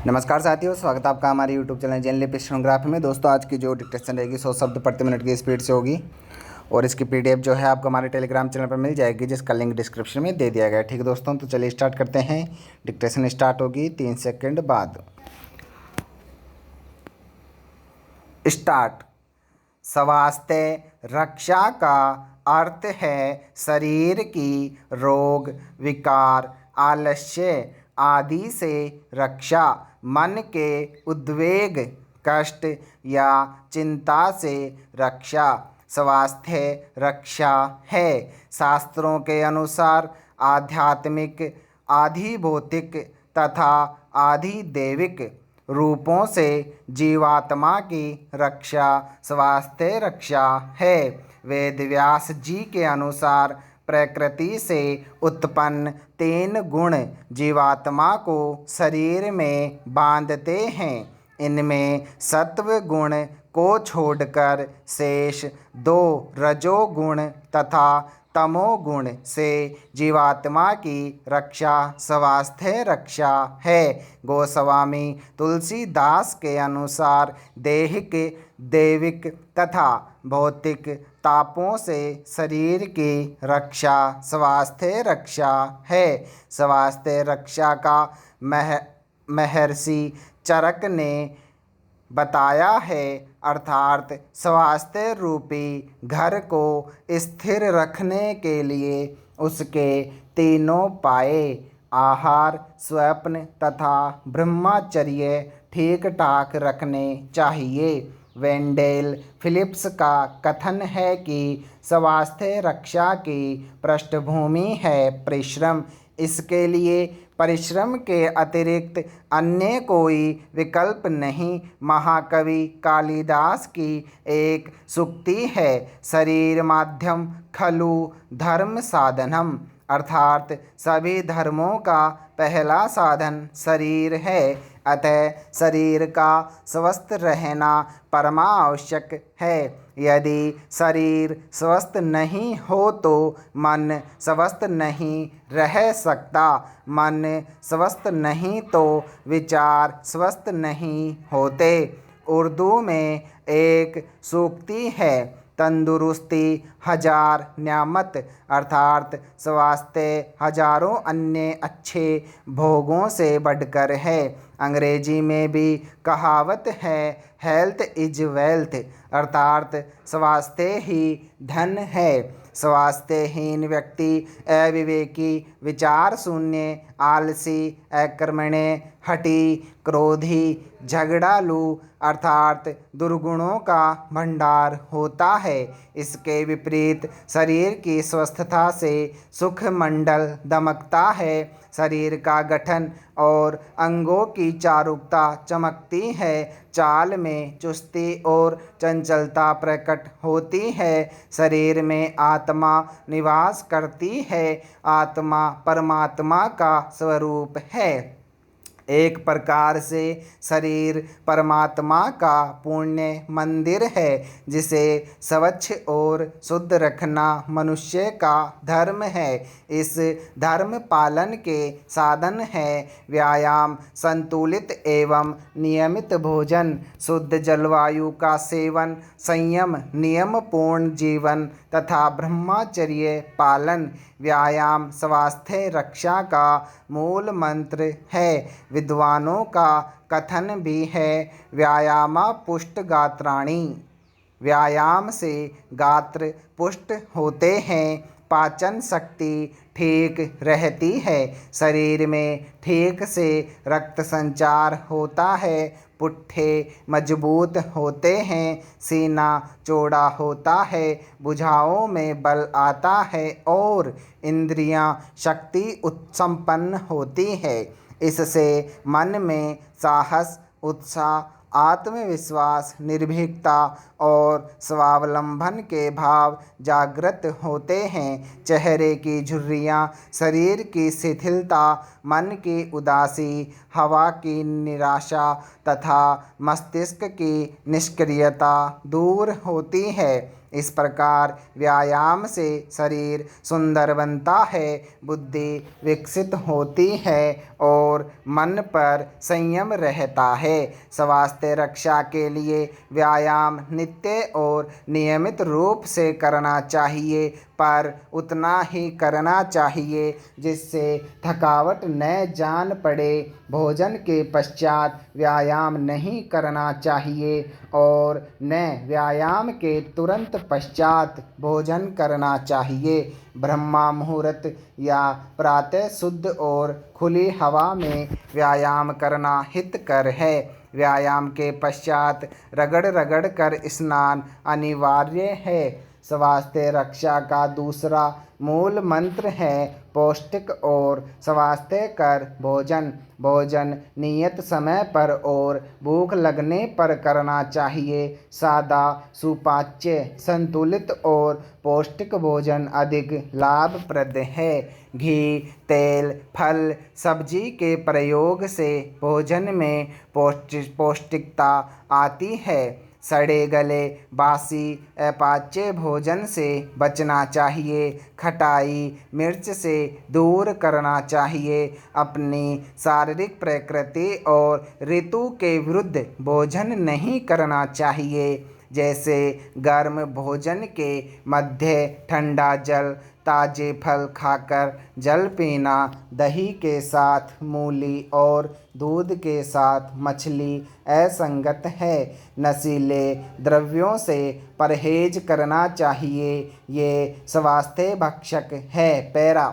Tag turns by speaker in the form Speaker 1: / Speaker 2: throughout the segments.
Speaker 1: नमस्कार साथियों, स्वागत है आपका हमारे यूट्यूब चैनल जेनलिप स्टेनोग्राफी में। दोस्तों, आज की जो डिक्टेशन रहेगी 100 शब्द प्रति मिनट की स्पीड से होगी और इसकी पीडीएफ जो है आपको हमारे टेलीग्राम चैनल पर मिल जाएगी, जिसका लिंक डिस्क्रिप्शन में दे दिया गया है। ठीक है दोस्तों, तो चलिए स्टार्ट करते हैं। डिक्टेशन स्टार्ट होगी 3 सेकंड बाद। स्टार्ट। स्वास्थ्य रक्षा का अर्थ है शरीर की रोग, विकार, आलस्य आदि से रक्षा, मन के उद्वेग, कष्ट या चिंता से रक्षा। स्वास्थ्य रक्षा है शास्त्रों के अनुसार आध्यात्मिक, आधिभौतिक तथा आधिदैविक रूपों से जीवात्मा की रक्षा स्वास्थ्य रक्षा है। वेद व्यास जी के अनुसार प्रकृति से उत्पन्न 3 गुण जीवात्मा को शरीर में बांधते हैं। इनमें सत्व गुण को छोड़कर शेष 2 रजोगुण तथा तमोगुण से जीवात्मा की रक्षा स्वास्थ्य रक्षा है। गोस्वामी तुलसीदास के अनुसार दैहिक, दैविक तथा भौतिक तापों से शरीर की रक्षा स्वास्थ्य रक्षा है। स्वास्थ्य रक्षा का महर्षि चरक ने बताया है, अर्थात स्वास्थ्य रूपी घर को स्थिर रखने के लिए उसके तीनों पाए आहार, स्वप्न तथा ब्रह्मचर्य ठीक ठाक रखने चाहिए। वेंडेल फिलिप्स का कथन है कि स्वास्थ्य रक्षा की पृष्ठभूमि है परिश्रम। इसके लिए परिश्रम के अतिरिक्त अन्य कोई विकल्प नहीं। महाकवि कालिदास की एक सूक्ति है, शरीर माध्यम खलु धर्म साधनम, अर्थात सभी धर्मों का पहला साधन शरीर है। अतः शरीर का स्वस्थ रहना परमावश्यक है। यदि शरीर स्वस्थ नहीं हो तो मन स्वस्थ नहीं रह सकता। मन स्वस्थ नहीं तो विचार स्वस्थ नहीं होते। उर्दू में एक सूक्ति है, तंदुरुस्ती हजार न्यामत, अर्थात स्वास्थ्य हजारों अन्य अच्छे भोगों से बढ़कर है। अंग्रेजी में भी कहावत है, हेल्थ इज वेल्थ, अर्थात स्वास्थ्य ही धन है। स्वास्थ्यहीन व्यक्ति अविवेकी, विचार शून्य, आलसी, अकर्मण्य, हठी, क्रोधी, झगड़ालू अर्थात दुर्गुणों का भंडार होता है। इसके विपरीत शरीर की स्वस्थता से सुख मंडल दमकता है। शरीर का गठन और अंगों की चारुकता चमकती है। चाल में चुस्ती और चंचलता प्रकट होती है। शरीर में आत्मा निवास करती है। आत्मा परमात्मा का स्वरूप है। एक प्रकार से शरीर परमात्मा का पुण्य मंदिर है, जिसे स्वच्छ और शुद्ध रखना मनुष्य का धर्म है। इस धर्म पालन के साधन है व्यायाम, संतुलित एवं नियमित भोजन, शुद्ध जलवायु का सेवन, संयम, नियम पूर्ण जीवन तथा ब्रह्मचर्य पालन। व्यायाम स्वास्थ्य रक्षा का मूल मंत्र है। विद्वानों का कथन भी है, व्यायामा पुष्ट गात्राणि, व्यायाम से गात्र पुष्ट होते हैं, पाचन शक्ति ठीक रहती है, शरीर में ठीक से रक्त संचार होता है, पुट्ठे मजबूत होते हैं, सीना चौड़ा होता है, भुजाओं में बल आता है और इंद्रियां शक्ति संपन्न होती है। इससे मन में साहस, उत्साह, आत्मविश्वास, निर्भीकता और स्वावलंबन के भाव जागृत होते हैं। चेहरे की झुर्रियाँ, शरीर की शिथिलता, मन की उदासी, हवा की निराशा तथा मस्तिष्क की निष्क्रियता दूर होती है। इस प्रकार व्यायाम से शरीर सुंदर बनता है, बुद्धि विकसित होती है और मन पर संयम रहता है। स्वास्थ्य रक्षा के लिए व्यायाम नित्य और नियमित रूप से करना चाहिए, पर उतना ही करना चाहिए जिससे थकावट न जान पड़े। भोजन के पश्चात व्यायाम नहीं करना चाहिए और न व्यायाम के तुरंत पश्चात भोजन करना चाहिए। ब्रह्मा मुहूर्त या प्रातः शुद्ध और खुली हवा में व्यायाम करना हितकर है। व्यायाम के पश्चात रगड़ रगड़ कर स्नान अनिवार्य है। स्वास्थ्य रक्षा का दूसरा मूल मंत्र है पौष्टिक और स्वास्थ्यकर भोजन। भोजन नियत समय पर और भूख लगने पर करना चाहिए। सादा, सुपाच्य, संतुलित और पौष्टिक भोजन अधिक लाभप्रद है। घी, तेल, फल, सब्जी के प्रयोग से भोजन में पौष्टिकता आती है। सड़े गले, बासी, अपाच्य भोजन से बचना चाहिए। खटाई, मिर्च से दूर करना चाहिए। अपनी शारीरिक प्रकृति और ऋतु के विरुद्ध भोजन नहीं करना चाहिए, जैसे गर्म भोजन के मध्य ठंडा जल, ताजे फल खाकर जल पीना, दही के साथ मूली और दूध के साथ मछली असंगत है। नशीले द्रव्यों से परहेज करना चाहिए, ये स्वास्थ्य भक्षक है। पैरा,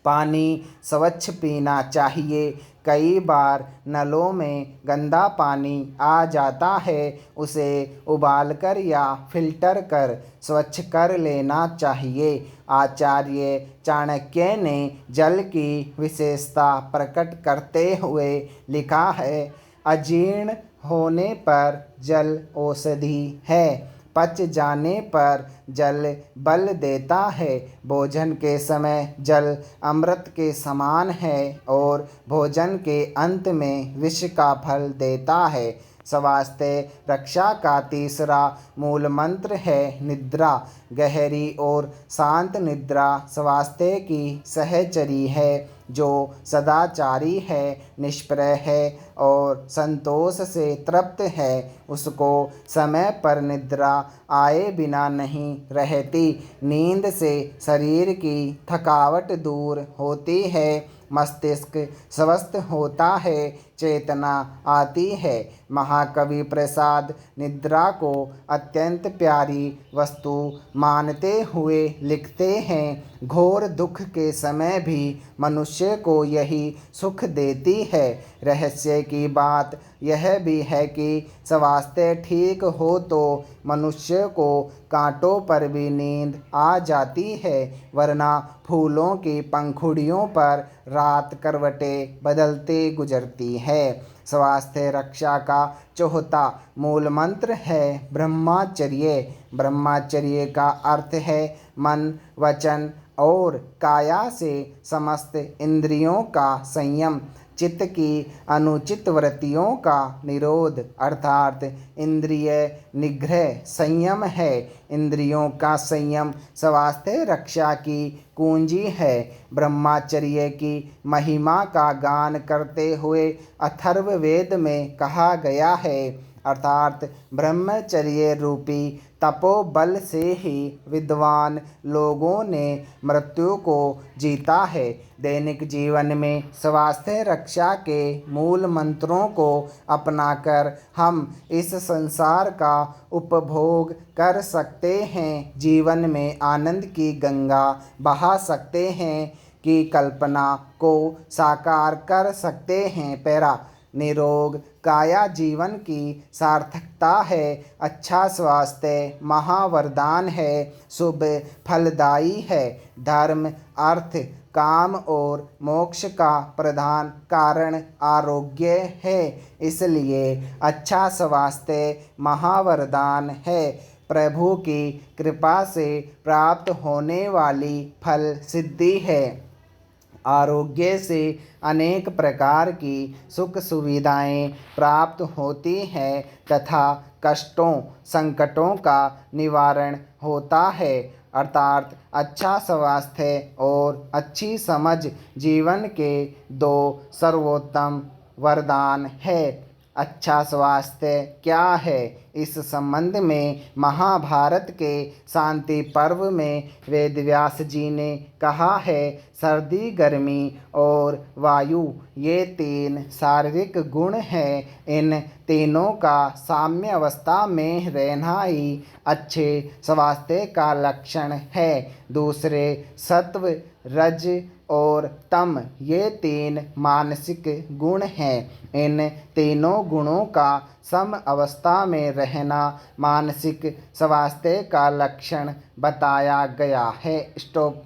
Speaker 1: पानी स्वच्छ पीना चाहिए। कई बार नलों में गंदा पानी आ जाता है, उसे उबालकर या फिल्टर कर स्वच्छ कर लेना चाहिए। आचार्य चाणक्य ने जल की विशेषता प्रकट करते हुए लिखा है, अजीर्ण होने पर जल औषधि है, पच जाने पर जल बल देता है। भोजन के समय जल अमृत के समान है और भोजन के अंत में विष का फल देता है। स्वास्थ्य रक्षा का तीसरा मूल मंत्र है निद्रा। गहरी और शांत निद्रा स्वास्थ्य की सहचरी है। जो सदाचारी है, निष्प्रय है और संतोष से तृप्त है, उसको समय पर निद्रा आए बिना नहीं रहती। नींद से शरीर की थकावट दूर होती है, मस्तिष्क स्वस्थ होता है, चेतना आती है। महाकवि प्रसाद निद्रा को अत्यंत प्यारी वस्तु मानते हुए लिखते हैं, घोर दुख के समय भी मनुष्य को यही सुख देती है। रहस्य की बात यह भी है कि स्वास्थ्य ठीक हो तो मनुष्य को कांटों पर भी नींद आ जाती है, वरना फूलों की पंखुड़ियों पर रात करवटें बदलते गुजरती है। स्वास्थ्य रक्षा का चौथा मूल मंत्र है ब्रह्मचर्य। ब्रह्मचर्य का अर्थ है मन, वचन और काया से समस्त इंद्रियों का संयम, चित्त की अनुचित वृत्तियों का निरोध, अर्थात इंद्रिय निग्रह संयम है। इंद्रियों का संयम स्वास्थ्य रक्षा की कुंजी है। ब्रह्मचर्य की महिमा का गान करते हुए अथर्ववेद में कहा गया है, अर्थात ब्रह्मचर्य रूपी तपोबल से ही विद्वान लोगों ने मृत्यु को जीता है। दैनिक जीवन में स्वास्थ्य रक्षा के मूल मंत्रों को अपनाकर हम इस संसार का उपभोग कर सकते हैं, जीवन में आनंद की गंगा बहा सकते हैं, की कल्पना को साकार कर सकते हैं। पैरा, निरोग काया जीवन की सार्थकता है। अच्छा स्वास्थ्य महावरदान है, शुभ फलदायी है। धर्म, अर्थ, काम और मोक्ष का प्रधान कारण आरोग्य है, इसलिए अच्छा स्वास्थ्य महावरदान है। प्रभु की कृपा से प्राप्त होने वाली फल सिद्धि है। आरोग्य से अनेक प्रकार की सुख सुविधाएं प्राप्त होती हैं तथा कष्टों संकटों का निवारण होता है। अर्थात अच्छा स्वास्थ्य और अच्छी समझ जीवन के दो सर्वोत्तम वरदान है। अच्छा स्वास्थ्य क्या है? इस संबंध में महाभारत के शांति पर्व में वेदव्यास जी ने कहा है, सर्दी गर्मी और वायु ये तीन शारीरिक गुण हैं। इन तीनों का साम्य अवस्था में रहना ही अच्छे स्वास्थ्य का लक्षण है। दूसरे सत्व रज और तम ये तीन मानसिक गुण हैं। इन तीनों गुणों का सम अवस्था में रहना मानसिक स्वास्थ्य का लक्षण बताया गया है। स्टॉप।